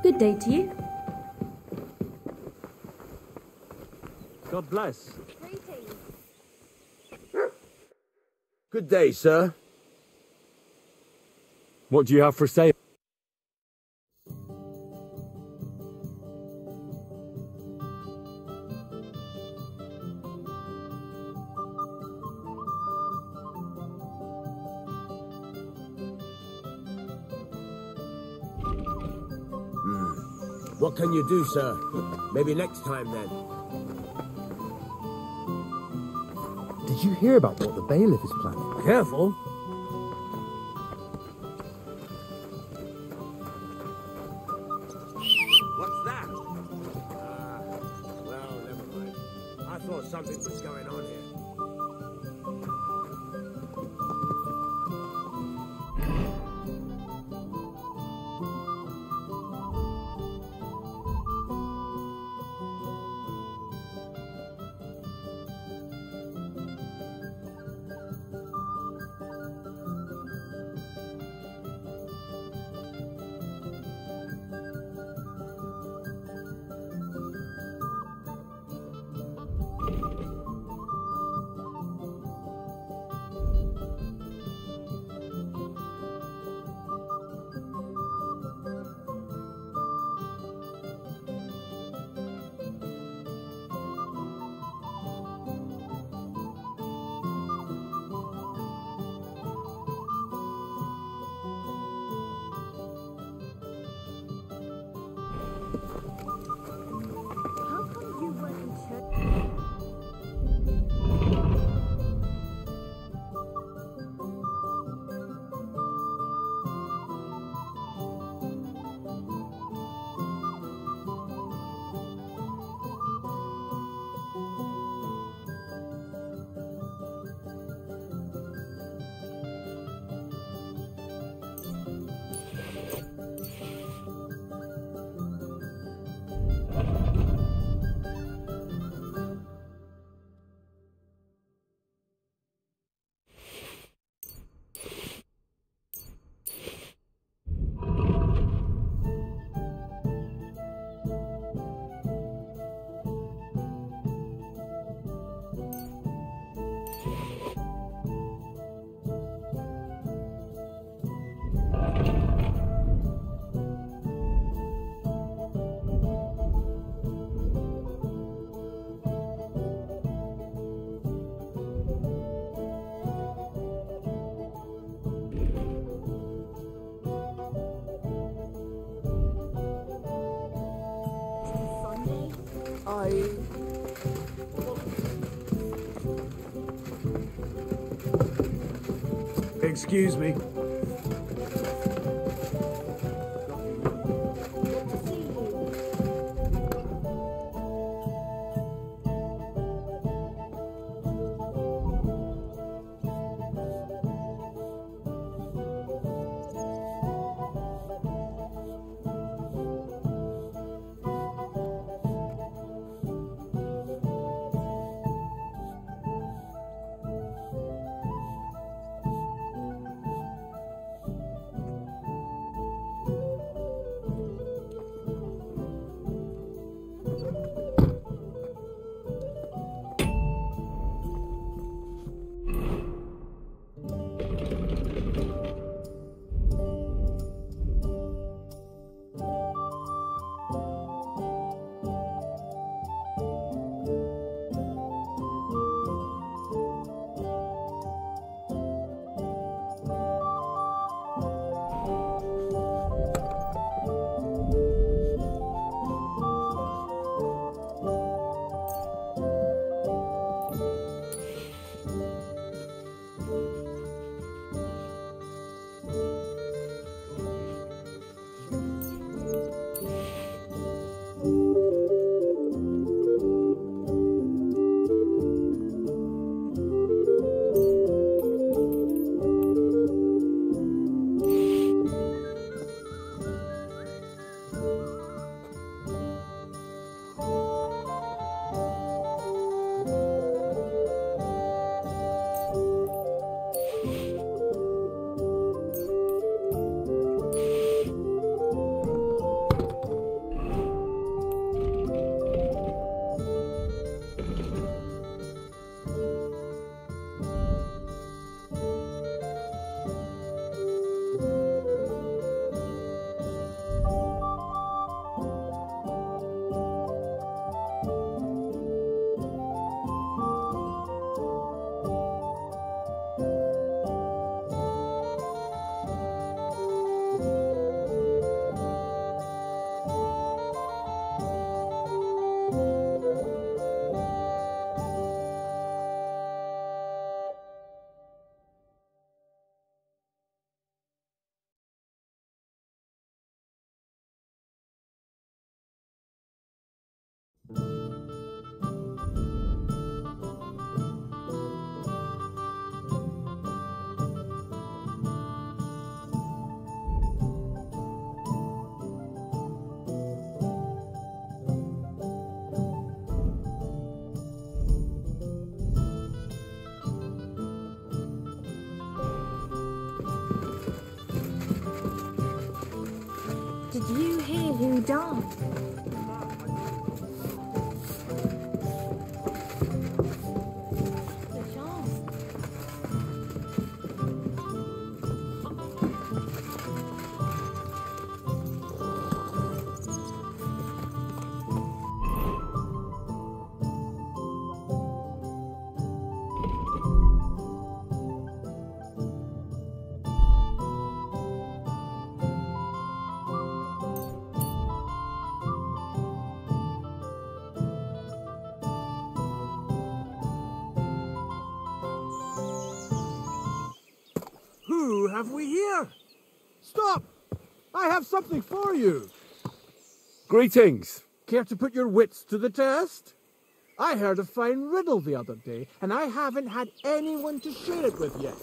Good day to you. God bless. Good day, sir. What do you have for sale? What can you do, sir? Maybe next time, then. Did you hear about what the bailiff is planning? Careful. What's that? Well, never mind. I thought something was going on here. Bye. Excuse me. Did you hear who died? Who have we here? Stop! I have something for you. Greetings. Care to put your wits to the test? I heard a fine riddle the other day, and I haven't had anyone to share it with yet.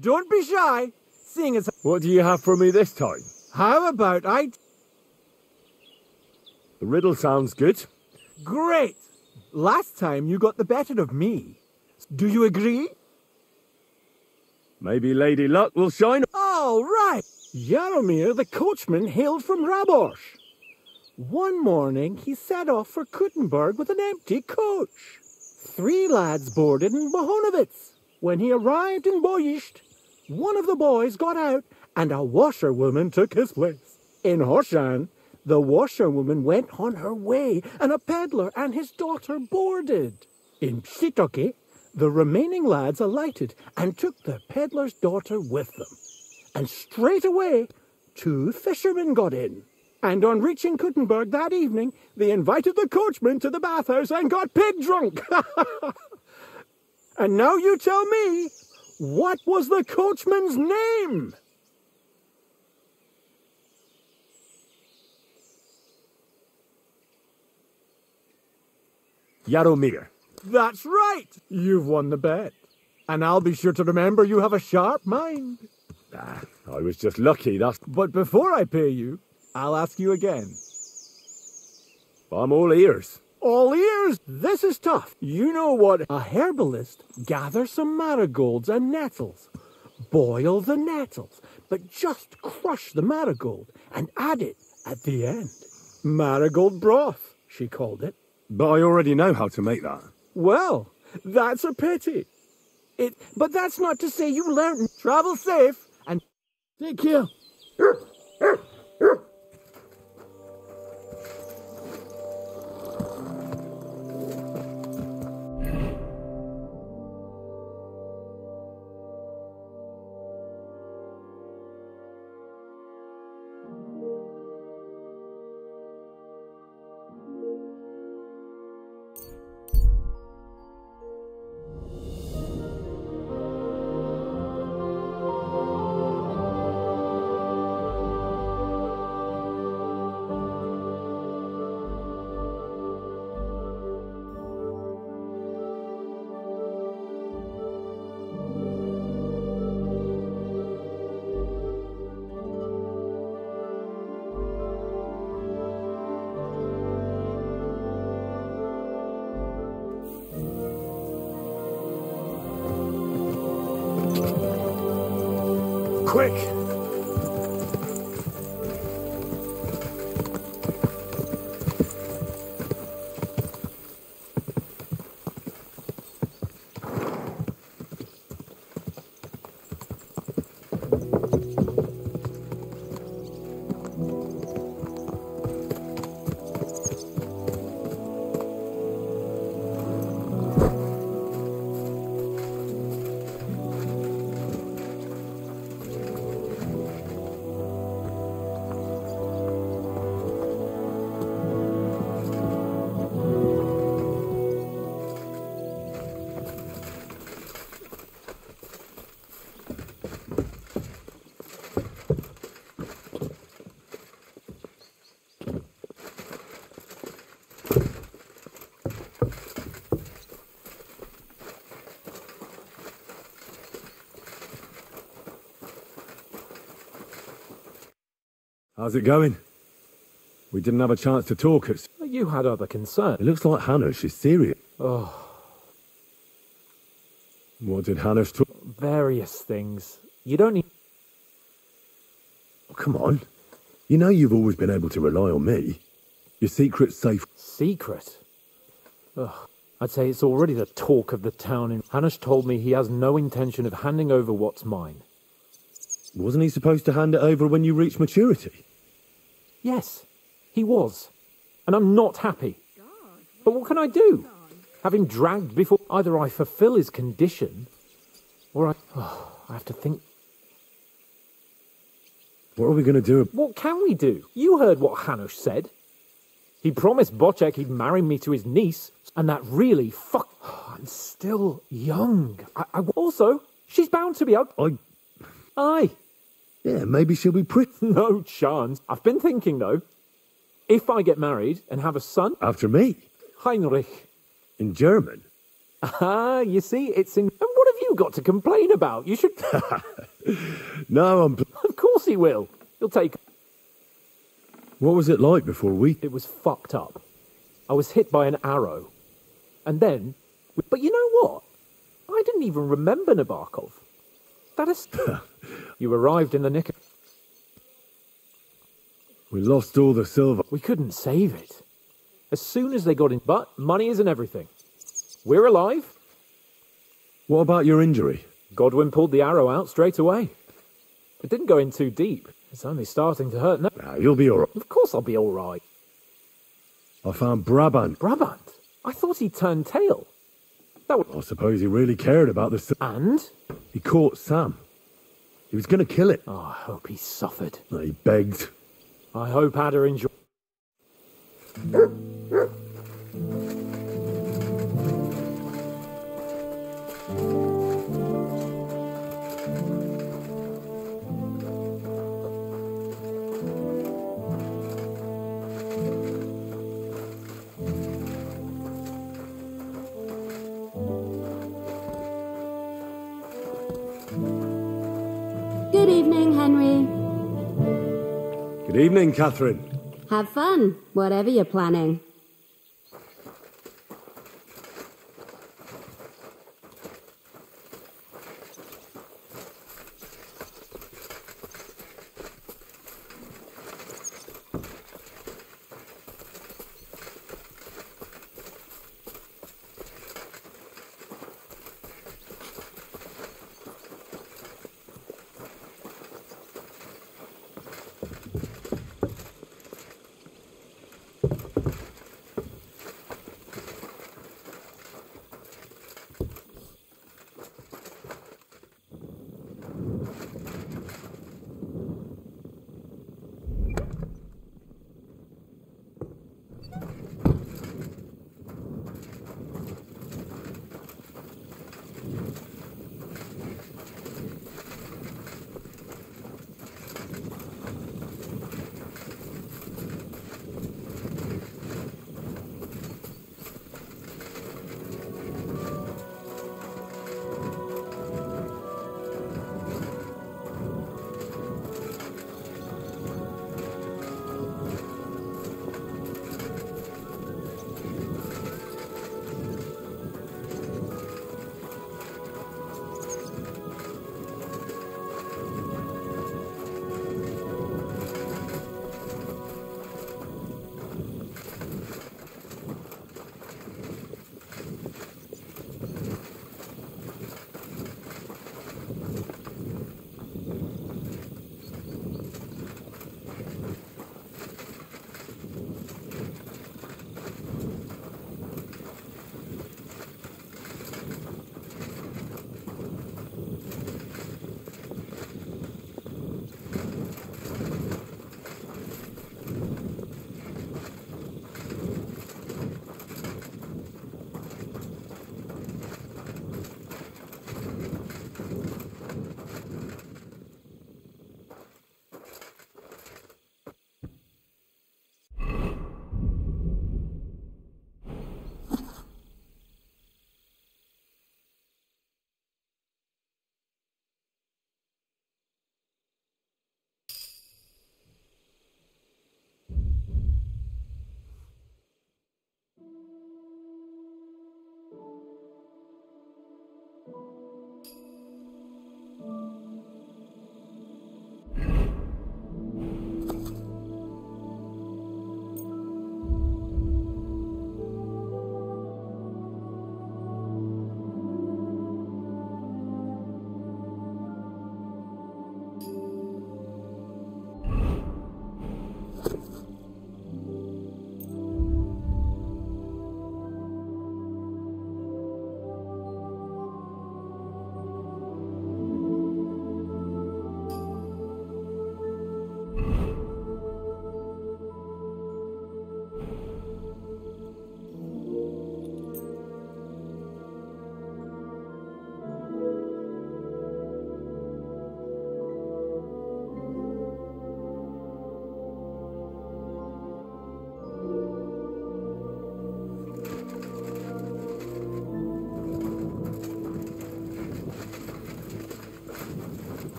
Don't be shy, seeing as... What do you have for me this time? How about I... The riddle sounds good. Great! Last time you got the better of me. Do you agree? Maybe Lady Luck will shine. All right! Jaromir the coachman hailed from Rabosh. One morning he set off for Kuttenberg with an empty coach. 3 lads boarded in Bohonovitz. When he arrived in Boyisht, one of the boys got out and a washerwoman took his place. In Hoshan, the washerwoman went on her way and a peddler and his daughter boarded. In Psitoke, the remaining lads alighted and took the peddler's daughter with them. And straight away, 2 fishermen got in. And on reaching Kuttenberg that evening, they invited the coachman to the bathhouse and got pig drunk. And now you tell me, what was the coachman's name? Jaromir. That's right. You've won the bet. And I'll be sure to remember you have a sharp mind. I was just lucky, that's... But before I pay you, I'll ask you again. I'm all ears. All ears? This is tough. You know what? A herbalist gathers some marigolds and nettles. Boil the nettles, but just crush the marigold and add it at the end. Marigold broth, she called it. But I already know how to make that. Well, that's a pity. But that's not to say you learned. Travel safe and take care. Quick! How's it going? We didn't have a chance to talk. You had other concerns. It looks like Hanush is serious. Oh. What did Hanush talk? Various things. You don't need... Oh, come on. You know you've always been able to rely on me. Your secret's safe. Secret? Ugh. I'd say it's already the talk of the town. Hanush told me he has no intention of handing over what's mine. Wasn't he supposed to hand it over when you reach maturity? Yes, he was. And I'm not happy. But what can I do? Have him dragged before... Either I fulfill his condition, or I have to think... What are we going to do? What can we do? You heard what Hanush said. He promised Bocek he'd marry me to his niece, and that really I'm still young. Also, she's bound to be out. Aye. Yeah, maybe she'll be pretty. No chance. I've been thinking, though. If I get married and have a son... After me? Heinrich. In German? Ah, you see, it's in... And what have you got to complain about? You should... No, Of course he will. He'll take... What was it like before we... It was fucked up. I was hit by an arrow. And then... But you know what? I didn't even remember Nabokov. That is... You arrived in the nick of... We lost all the silver. We couldn't save it. As soon as they got in... But money isn't everything. We're alive. What about your injury? Godwin pulled the arrow out straight away. It didn't go in too deep. It's only starting to hurt now. Nah, you'll be all right. Of course I'll be all right. I found Brabant. Brabant? I thought he turned tail. I suppose he really cared about the... And? He caught Sam. He was going to kill it. Oh, I hope he suffered. He begged. I hope Ada enjoyed. Good evening, Henry. Good evening, Catherine. Have fun, whatever you're planning.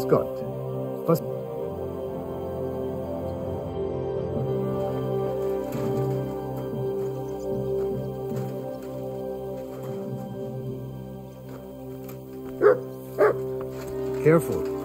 Gott. Was? Careful.